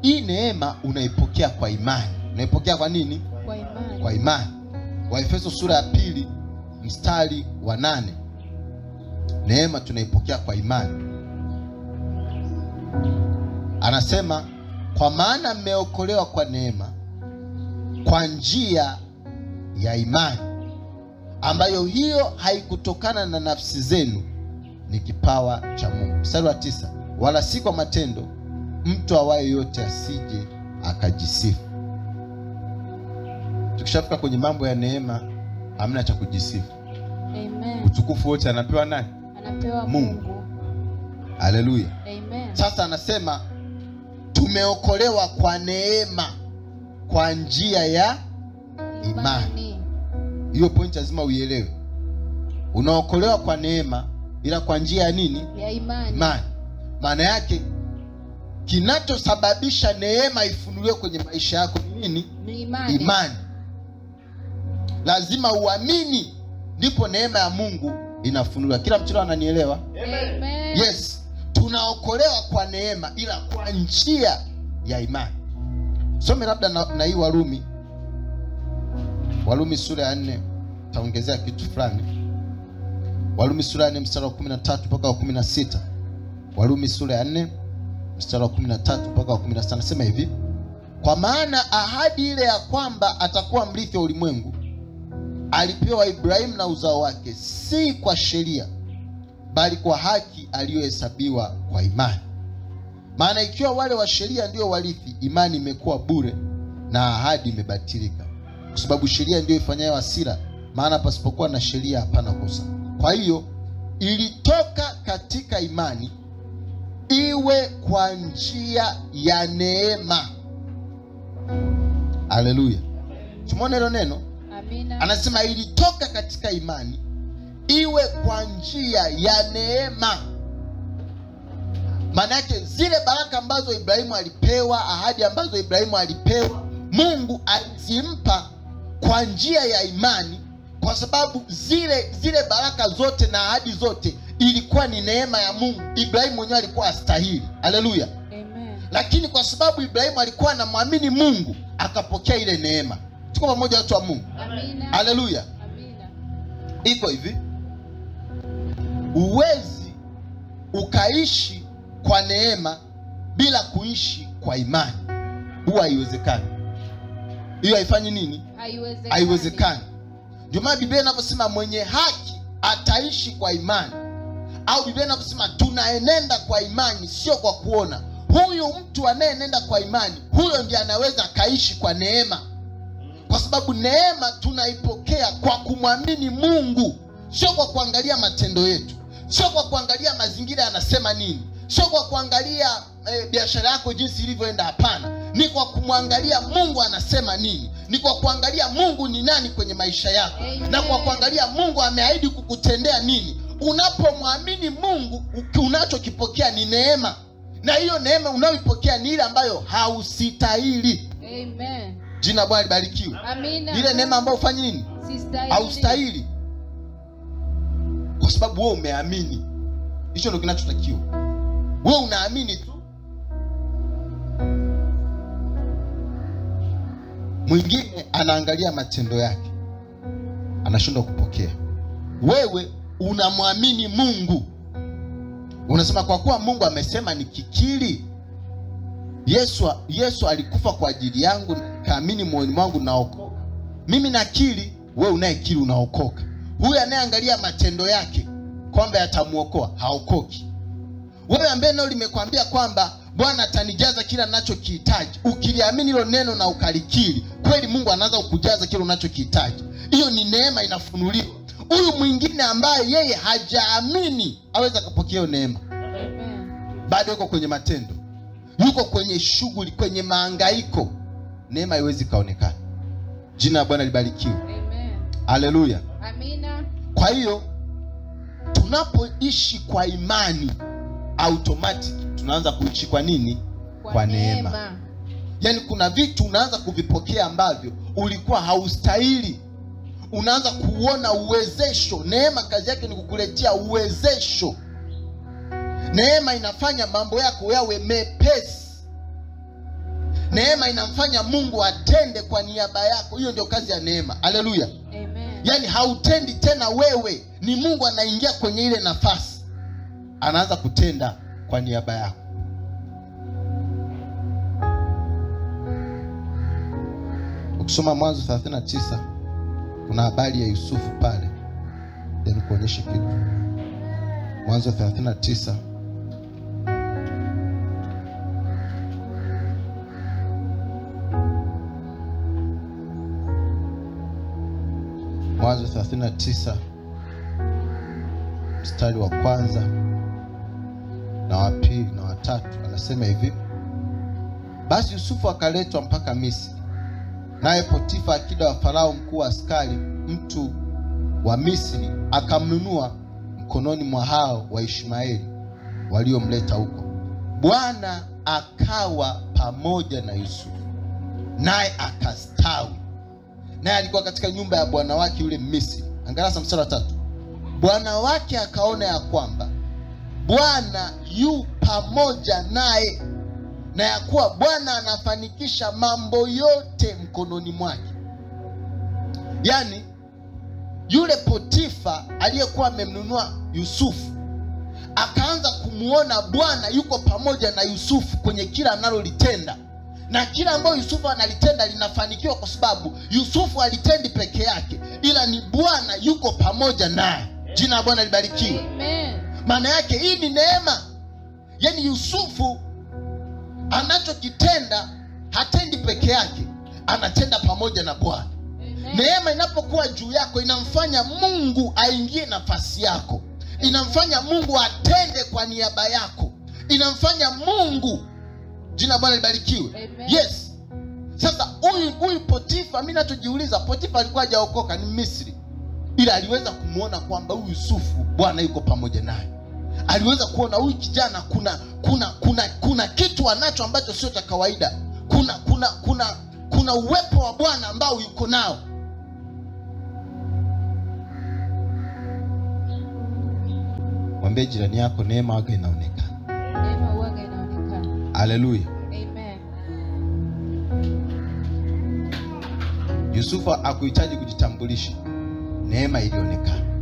hii neema unaipokea kwa imani. Unaipokea kwa nini? Kwa imani. Kwa imani. Waefeso sura ya 2 mstari wa 8. Neema tunaipokea kwa imani. Anasema, kwa maana mmeokolewa kwa neema, kwa njia ya imani, ambayo hiyo haikutokana na nafsi zenu, ni kipawa cha Mungu. Mstari wa 9, wala si kwa matendo, mtu awaye yote asije akajisifu. Tukishafika kwenye mambo ya neema, hamna cha kujisifu. Amen. Utukufu wote anapewa nani? Anapewa Mungu. Haleluya. Amen. Sasa anasema tumeokolewa kwa neema, kwa njia ya imani. Hiyo point lazima uielewe. Unaokolewa kwa neema, ila kwa njia ya nini? Ya imani. Imani. Maana yake kinachosababisha neema ifunuliwe kwenye maisha yako ni nini? Ni imani. Imani. Lazima uamini, ndipo neema ya Mungu inafunuliwa. Kila mtu ananielewa? Amen. Yes. Tunaokolewa kwa neema, ila kwa njia ya imani. Some labda na hii Warumi sura ya 4, taongezea kitu fulani. Warumi sura ya 4 mstari wa 13 mpaka wa 16. Warumi sura ya 4 mstari wa 13 mpaka wa 16 nasema hivi: kwa maana ahadi ile ya kwamba atakuwa mrithi wa ulimwengu alipewa Ibrahimu na uzao wake, si kwa sheria, bali kwa haki aliyohesabiwa kwa imani. Maana ikiwa wale wa sheria ndio warithi, imani imekuwa bure na ahadi imebatilika, kwa sababu sheria ndio ifanyayo hasira, maana pasipokuwa na sheria hapana kosa. Kwa hiyo ilitoka katika imani, iwe kwa njia ya neema. Haleluya. Tumeona hilo neno? Amina. Anasema ilitoka katika imani, iwe kwa njia ya neema. Maana yake zile baraka ambazo Ibrahimu alipewa, ahadi ambazo Ibrahimu alipewa, Mungu alizimpa kwa njia ya imani, kwa sababu zile baraka zote na ahadi zote ilikuwa ni neema ya Mungu. Ibrahimu mwenyewe alikuwa astahili. Haleluya. Amen. Lakini kwa sababu Ibrahimu alikuwa anamwamini Mungu, akapokea ile neema. Tuko pamoja watu wa Mungu? Amina. Haleluya. Amina. Iko hivi, uwezi ukaishi kwa neema bila kuishi kwa imani. Huwa haiwezekani. Hiyo haifanyi nini? Haiwezekani. Haiwezekani. Ndio maana Biblia inavyosema mwenye haki ataishi kwa imani, au Biblia inavyosema tunaenenda kwa imani, sio kwa kuona. Huyu mtu anayenenda kwa imani, huyo ndiye anaweza kaishi kwa neema, kwa sababu neema tunaipokea kwa kumwamini Mungu, sio kwa kuangalia matendo yetu, sio kwa kuangalia mazingira yanasema nini, sio kwa kuangalia biashara yako jinsi ilivyoenda. Hapana, ni kwa kumwangalia Mungu anasema nini, ni kwa kuangalia Mungu ni nani kwenye maisha yako. Amen. Na kwa kuangalia Mungu ameahidi kukutendea nini. Unapomwamini Mungu, unachokipokea ni neema, na hiyo neema unayoipokea ni ile ambayo haustahili. Amen. Jina Bwana libarikiwe. Amina. Ile neema ambayo ufanye nini? Sistahili. Haustahili. Kwa sababu wewe umeamini. Hicho ndio kinachotakiwa. Wewe unaamini tu. Mwingine anaangalia matendo yake, anashindwa kupokea. Wewe unamwamini Mungu, unasema kwa kuwa Mungu amesema nikikiri Yesu alikufa kwa ajili yangu, kaamini moyoni mwangu naokoka. Mimi nakiri, wewe unayekiri unaokoka. Huyu anayeangalia matendo yake kwamba yatamuokoa, haokoki. Wewe ambaye neno limekwambia kwamba Bwana atanijaza kila ninachokihitaji, ukiliamini hilo neno na ukalikiri, kweli Mungu anaanza kukujaza kile unachokihitaji. Hiyo ni neema inafunuliwa. Huyu mwingine ambaye yeye hajaamini, aweza kupokea hiyo neema. Amen. Bado yuko kwenye matendo, yuko kwenye shughuli, kwenye mahangaiko, neema haiwezi kaonekana. Jina la Bwana libarikiwe. Amen. Haleluya. Amina. Kwa hiyo tunapoishi kwa imani, automatic tunaanza kuishi kwa nini? Kwa neema. Yaani kuna vitu unaanza kuvipokea ambavyo ulikuwa haustahili. Unaanza kuona uwezesho. Neema kazi yake ni kukuletea uwezesho. Neema inafanya mambo yako yawe mepesi. Neema inamfanya Mungu atende kwa niaba yako. Hiyo ndio kazi ya neema. Haleluya. Amen. Yaani hautendi tena wewe, ni Mungu anaingia kwenye ile nafasi, anaanza kutenda kwa niaba yako. Ukisoma Mwanzo 39 kuna habari ya Yusufu pale. Ndio kuonyesha kitu. Mwanzo 39 Mwanzo 39 mstari wa kwanza na wa pili na wa tatu anasema hivi: basi Yusufu akaletwa mpaka Misri, naye Potifa akida wa Farao mkuu wa askari mtu wa Misri akamnunua mkononi mwa hao wa Ishmaeli waliomleta huko. Bwana akawa pamoja na Yusufu, naye akastawi, naye alikuwa katika nyumba ya bwana wake yule Misri. Angalia mstari wa 3. Bwana wake akaona ya kwamba Bwana yu pamoja naye, na ya kuwa Bwana anafanikisha mambo yote mkononi mwake. Yaani yule Potifa aliyekuwa amemnunua Yusufu akaanza kumuona Bwana yuko pamoja na Yusufu kwenye kila analolitenda, na kila ambayo Yusufu analitenda linafanikiwa, kwa sababu Yusufu alitendi peke yake, ila ni Bwana yuko pamoja naye. Jina la Bwana libarikiwe. Amen. Maana yake hii ni neema. Yaani Yusufu anachokitenda hatendi peke yake, anatenda pamoja na Bwana. Neema inapokuwa juu yako inamfanya Mungu aingie nafasi yako, inamfanya Mungu atende kwa niaba yako, inamfanya Mungu, jina Bwana libarikiwe. Amen. Yes. Sasa huyu Potifa, mimi ninachojiuliza, Potifa alikuwa hajaokoka, ni Misri, ila aliweza kumuona kwamba huyu Yusufu Bwana yuko pamoja naye. Aliweza kuona huyu kijana kuna kitu anacho ambacho sio cha kawaida. Kuna uwepo wa Bwana ambao yuko nao. Mwambie jirani yako, neema waga inaonekana. Neema waga inaonekana. Haleluya. Amen. Yusufu hakuhitaji kujitambulisha, neema ilionekana.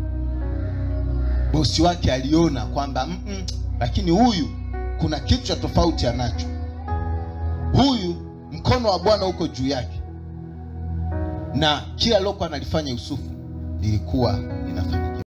Bosi wake aliona kwamba lakini huyu kuna kitu cha tofauti anacho. Huyu mkono wa Bwana uko juu yake, na kila loko analifanya Yusufu lilikuwa linafanya.